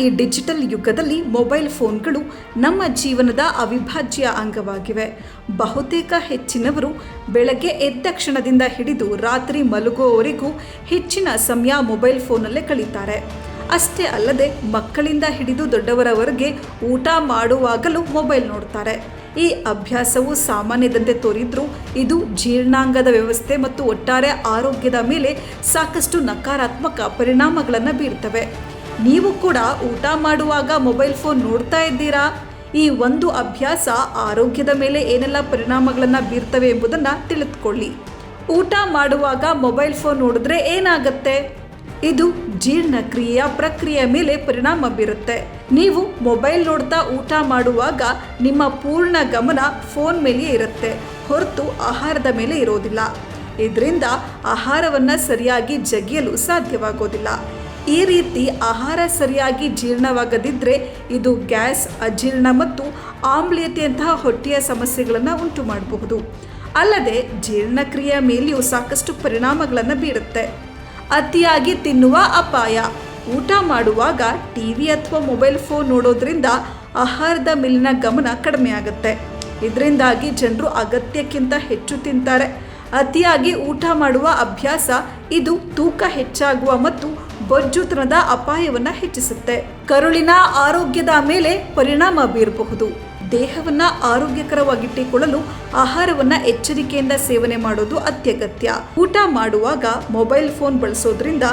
ಈ ಡಿಜಿಟಲ್ ಯುಗದಲ್ಲಿ ಮೊಬೈಲ್ ಫೋನ್ಗಳು ನಮ್ಮ ಜೀವನದ ಅವಿಭಾಜ್ಯ ಅಂಗವಾಗಿವೆ. ಬಹುತೇಕ ಹೆಚ್ಚಿನವರು ಬೆಳಗ್ಗೆ ಎದ್ದ ಕ್ಷಣದಿಂದ ಹಿಡಿದು ರಾತ್ರಿ ಮಲಗುವವರೆಗೂ ಹೆಚ್ಚಿನ ಸಮಯ ಮೊಬೈಲ್ ಫೋನಲ್ಲೇ ಕಳೀತಾರೆ. ಅಷ್ಟೇ ಅಲ್ಲದೆ ಮಕ್ಕಳಿಂದ ಹಿಡಿದು ದೊಡ್ಡವರವರೆಗೆ ಊಟ ಮಾಡುವಾಗಲೂ ಮೊಬೈಲ್ ನೋಡ್ತಾರೆ. ಈ ಅಭ್ಯಾಸವು ಸಾಮಾನ್ಯದಂತೆ ತೋರಿದ್ರೂ ಇದು ಜೀರ್ಣಾಂಗದ ವ್ಯವಸ್ಥೆ ಮತ್ತು ಒಟ್ಟಾರೆ ಆರೋಗ್ಯದ ಮೇಲೆ ಸಾಕಷ್ಟು ನಕಾರಾತ್ಮಕ ಪರಿಣಾಮಗಳನ್ನು ಬೀರ್ತವೆ. ನೀವು ಕೂಡ ಊಟ ಮಾಡುವಾಗ ಮೊಬೈಲ್ ಫೋನ್ ನೋಡ್ತಾ ಇದ್ದೀರಾ? ಈ ಒಂದು ಅಭ್ಯಾಸ ಆರೋಗ್ಯದ ಮೇಲೆ ಏನೆಲ್ಲ ಪರಿಣಾಮಗಳನ್ನು ಬೀರ್ತವೆ ಎಂಬುದನ್ನು ತಿಳಿದುಕೊಳ್ಳಿ. ಊಟ ಮಾಡುವಾಗ ಮೊಬೈಲ್ ಫೋನ್ ನೋಡಿದ್ರೆ ಏನಾಗುತ್ತೆ? ಇದು ಜೀರ್ಣಕ್ರಿಯೆಯ ಪ್ರಕ್ರಿಯೆಯ ಮೇಲೆ ಪರಿಣಾಮ ಬೀರುತ್ತೆ. ನೀವು ಮೊಬೈಲ್ ನೋಡ್ತಾ ಊಟ ಮಾಡುವಾಗ ನಿಮ್ಮ ಪೂರ್ಣ ಗಮನ ಫೋನ್ ಮೇಲೆಯೇ ಇರುತ್ತೆ, ಹೊರತು ಆಹಾರದ ಮೇಲೆ ಇರೋದಿಲ್ಲ. ಇದರಿಂದ ಆಹಾರವನ್ನು ಸರಿಯಾಗಿ ಜಗಿಯಲು ಸಾಧ್ಯವಾಗೋದಿಲ್ಲ. ಈ ರೀತಿ ಆಹಾರ ಸರಿಯಾಗಿ ಜೀರ್ಣವಾಗದಿದ್ದರೆ ಇದು ಗ್ಯಾಸ್, ಅಜೀರ್ಣ ಮತ್ತು ಆಮ್ಲೀಯತೆಯಂತಹ ಹೊಟ್ಟೆಯ ಸಮಸ್ಯೆಗಳನ್ನು ಉಂಟು ಮಾಡಬಹುದು. ಅಲ್ಲದೆ ಜೀರ್ಣಕ್ರಿಯೆಯ ಮೇಲೆಯೂ ಸಾಕಷ್ಟು ಪರಿಣಾಮಗಳನ್ನು ಬೀರುತ್ತೆ. ಅತಿಯಾಗಿ ತಿನ್ನುವ ಅಪಾಯ. ಊಟ ಮಾಡುವಾಗ ಟಿವಿ ಅಥವಾ ಮೊಬೈಲ್ ಫೋನ್ ನೋಡೋದ್ರಿಂದ ಆಹಾರದ ಮೇಲಿನ ಗಮನ ಕಡಿಮೆ ಆಗುತ್ತೆ. ಇದರಿಂದಾಗಿ ಜನರು ಅಗತ್ಯಕ್ಕಿಂತ ಹೆಚ್ಚು ತಿಂತಾರೆ. ಅತಿಯಾಗಿ ಊಟ ಮಾಡುವ ಅಭ್ಯಾಸ ಇದು ತೂಕ ಹೆಚ್ಚಾಗುವ ಮತ್ತು ಬೊಜ್ಜುತನದ ಅಪಾಯವನ್ನು ಹೆಚ್ಚಿಸುತ್ತೆ. ಕರುಳಿನ ಆರೋಗ್ಯದ ಮೇಲೆ ಪರಿಣಾಮ ಬೀರಬಹುದು. ದೇಹವನ್ನು ಆರೋಗ್ಯಕರವಾಗಿಟ್ಟುಕೊಳ್ಳಲು ಆಹಾರವನ್ನು ಎಚ್ಚರಿಕೆಯಿಂದ ಸೇವನೆ ಮಾಡೋದು ಅತ್ಯಗತ್ಯ. ಊಟ ಮಾಡುವಾಗ ಮೊಬೈಲ್ ಫೋನ್ ಬಳಸೋದ್ರಿಂದ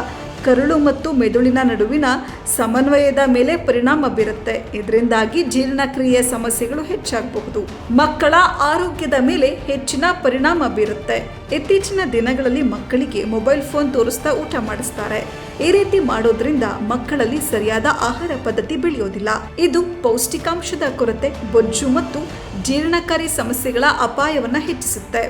ಕರುಳು ಮತ್ತು ಮೆದುಳಿನ ನಡುವಿನ ಸಮನ್ವಯದ ಮೇಲೆ ಪರಿಣಾಮ ಬೀರುತ್ತೆ. ಇದರಿಂದಾಗಿ ಜೀರ್ಣಕ್ರಿಯೆಯ ಸಮಸ್ಯೆಗಳು ಹೆಚ್ಚಾಗಬಹುದು. ಮಕ್ಕಳ ಆರೋಗ್ಯದ ಮೇಲೆ ಹೆಚ್ಚಿನ ಪರಿಣಾಮ ಬೀರುತ್ತೆ. ಇತ್ತೀಚಿನ ದಿನಗಳಲ್ಲಿ ಮಕ್ಕಳಿಗೆ ಮೊಬೈಲ್ ಫೋನ್ ತೋರಿಸ್ತಾ ಊಟ ಮಾಡಿಸ್ತಾರೆ. ಈ ರೀತಿ ಮಾಡೋದ್ರಿಂದ ಮಕ್ಕಳಲ್ಲಿ ಸರಿಯಾದ ಆಹಾರ ಪದ್ಧತಿ ಬೆಳೆಯೋದಿಲ್ಲ. ಇದು ಪೌಷ್ಟಿಕಾಂಶದ ಕೊರತೆ, ಬೊಜ್ಜು ಮತ್ತು ಜೀರ್ಣಕಾರಿ ಸಮಸ್ಯೆಗಳ ಅಪಾಯವನ್ನು ಹೆಚ್ಚಿಸುತ್ತೆ.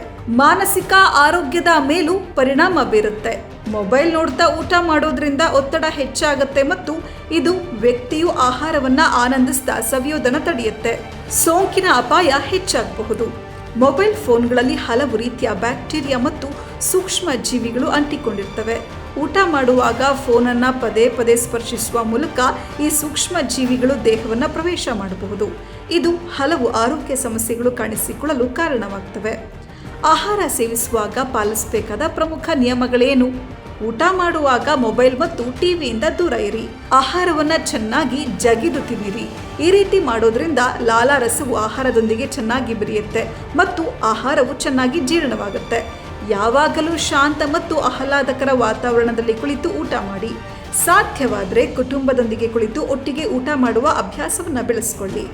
ಮಾನಸಿಕ ಆರೋಗ್ಯದ ಮೇಲೂ ಪರಿಣಾಮ ಬೀರುತ್ತೆ. ಮೊಬೈಲ್ ನೋಡ್ತಾ ಊಟ ಮಾಡೋದ್ರಿಂದ ಒತ್ತಡ ಹೆಚ್ಚಾಗುತ್ತೆ ಮತ್ತು ಇದು ವ್ಯಕ್ತಿಯು ಆಹಾರವನ್ನು ಆನಂದಿಸ್ತಾ ಸವಿಯೋದನ್ನು ತಡೆಯುತ್ತೆ. ಸೋಂಕಿನ ಅಪಾಯ ಹೆಚ್ಚಾಗಬಹುದು. ಮೊಬೈಲ್ ಫೋನ್ಗಳಲ್ಲಿ ಹಲವು ರೀತಿಯ ಬ್ಯಾಕ್ಟೀರಿಯಾ ಮತ್ತು ಸೂಕ್ಷ್ಮ ಜೀವಿಗಳು ಅಂಟಿಕೊಂಡಿರ್ತವೆ. ಊಟ ಮಾಡುವಾಗ ಫೋನನ್ನು ಪದೇ ಪದೇ ಸ್ಪರ್ಶಿಸುವ ಮೂಲಕ ಈ ಸೂಕ್ಷ್ಮ ಜೀವಿಗಳು ದೇಹವನ್ನು ಪ್ರವೇಶ ಮಾಡಬಹುದು. ಇದು ಹಲವು ಆರೋಗ್ಯ ಸಮಸ್ಯೆಗಳು ಕಾಣಿಸಿಕೊಳ್ಳಲು ಕಾರಣವಾಗ್ತವೆ. ಆಹಾರ ಸೇವಿಸುವಾಗ ಪಾಲಿಸಬೇಕಾದ ಪ್ರಮುಖ ನಿಯಮಗಳೇನು? ಊಟ ಮಾಡುವಾಗ ಮೊಬೈಲ್ ಮತ್ತು ಟಿವಿಯಿಂದ ದೂರ ಇರಿ. ಆಹಾರವನ್ನು ಚೆನ್ನಾಗಿ ಜಗಿದು ತಿನ್ನಿರಿ. ಈ ರೀತಿ ಮಾಡೋದ್ರಿಂದ ಲಾಲಾರಸವು ಆಹಾರದೊಂದಿಗೆ ಚೆನ್ನಾಗಿ ಬೆರೆಯುತ್ತೆ ಮತ್ತು ಆಹಾರವು ಚೆನ್ನಾಗಿ ಜೀರ್ಣವಾಗುತ್ತೆ. ಯಾವಾಗಲೂ ಶಾಂತ ಮತ್ತು ಆಹ್ಲಾದಕರ ವಾತಾವರಣದಲ್ಲಿ ಕುಳಿತು ಊಟ ಮಾಡಿ. ಸಾಧ್ಯವಾದರೆ ಕುಟುಂಬದೊಂದಿಗೆ ಕುಳಿತು ಒಟ್ಟಿಗೆ ಊಟ ಮಾಡುವ ಅಭ್ಯಾಸವನ್ನು ಬೆಳೆಸಿಕೊಳ್ಳಿ.